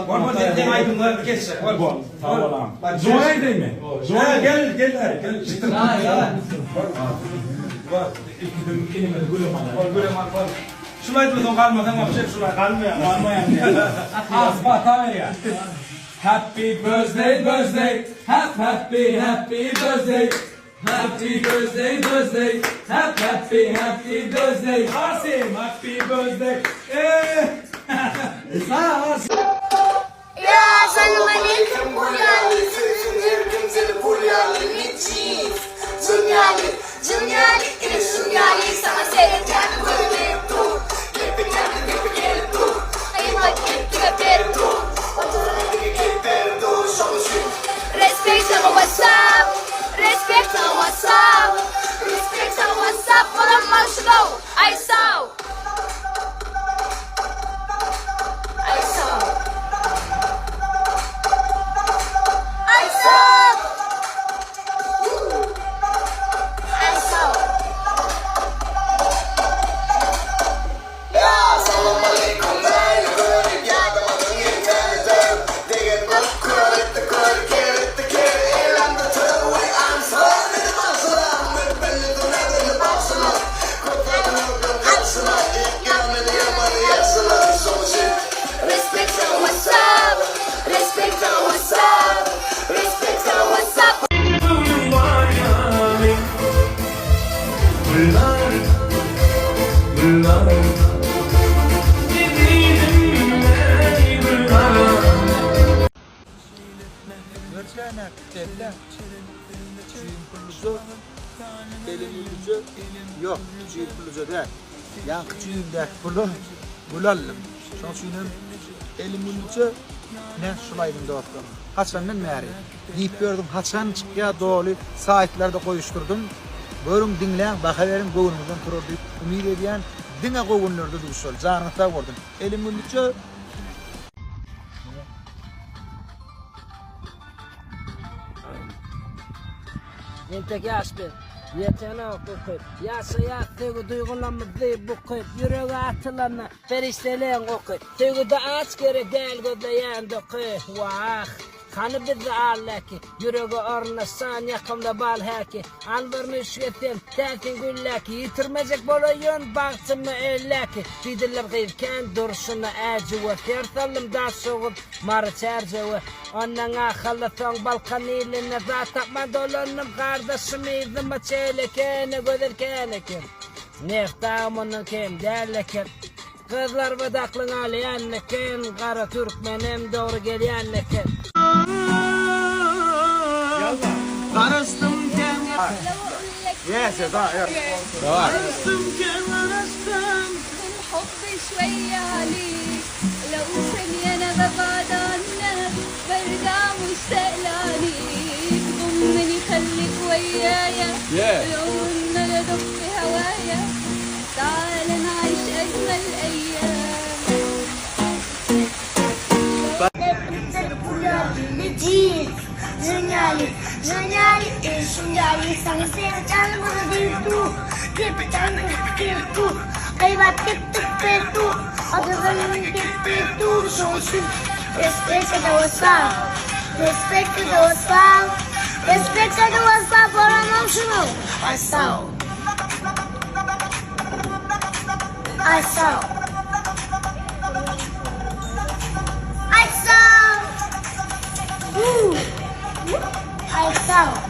Var dediğin aydınlar geçecek. Var bu. Tamam. Zoya değil mi? Zoya gel. Var. Var. Şulaydı mı son kalmadan ama şey şulay kalmıyor. Asbata ver ya. Happy birthday. Happy birthday. Happy birthday. Happy birthday. Asim, happy birthday. Ya salam aleyküm Bulyali, seni Bulyali niçin? Dünyali, Dünyali sana seyredeceğim böyle dur. Gelip dur. Ayıma gitti ve perdu. Respect on WhatsApp. Para Marshall, I saw. Yok, pulluca değil. Yankı cüğümde bulalım. Son suyunun elimulluca ne sulaydım da ottum. Haçan'ın meri. Deyip gördüm, Haçan çıkıya doğru saatlerde koyuşturdum. Börün dinleyen, bakaverin koğunumuzdan tururdu. Ümid ediyen, dine koğunlardı duşul. Canıqta vurdum. Elimulluca Yenteki açtı. Yetene okuyup, yaşaya duygulanmadı bu kıyıp, yüreğe atılanla ferişteleyen okuyup, tüygüde askeri del gödleyen dokuyup, vah! Kanı bizi ağırlaki, yüreğe ornasan yakımda bal haki, alvarını şüyetim, terkin güllaki, yitirmeyecek boloyun, baktımı ellaki, fidirler gıyırken duruşunu acıvı, tertalım da soğup, marı çercevi, ondan akıllı son balkan iline, zatapma dolanım kardeşim izime çeylekene, göderkene kim, neftamının kim derleken, kızlar badaklın alayanne kim, kara Türkmenim doğru geliyanne kim. Karıştımken Yes, كرستم الحب شوية عليك لو ثانية أنا ببعد عنك برجع مشتاق لعليك ضمني خليك ويايا يوم أنا أدق في هوايا تعال نعيش أجمل أيام Dünyali sana seveceğim bunu değil tu. Tepeden bir tu. Kaybat gitti bir tu. Adının gitti tu. Şoşun. Respect to the WhatsApp. Respect to the WhatsApp. Respect to the WhatsApp. Oranım şunu. I saw. I saw. I saw.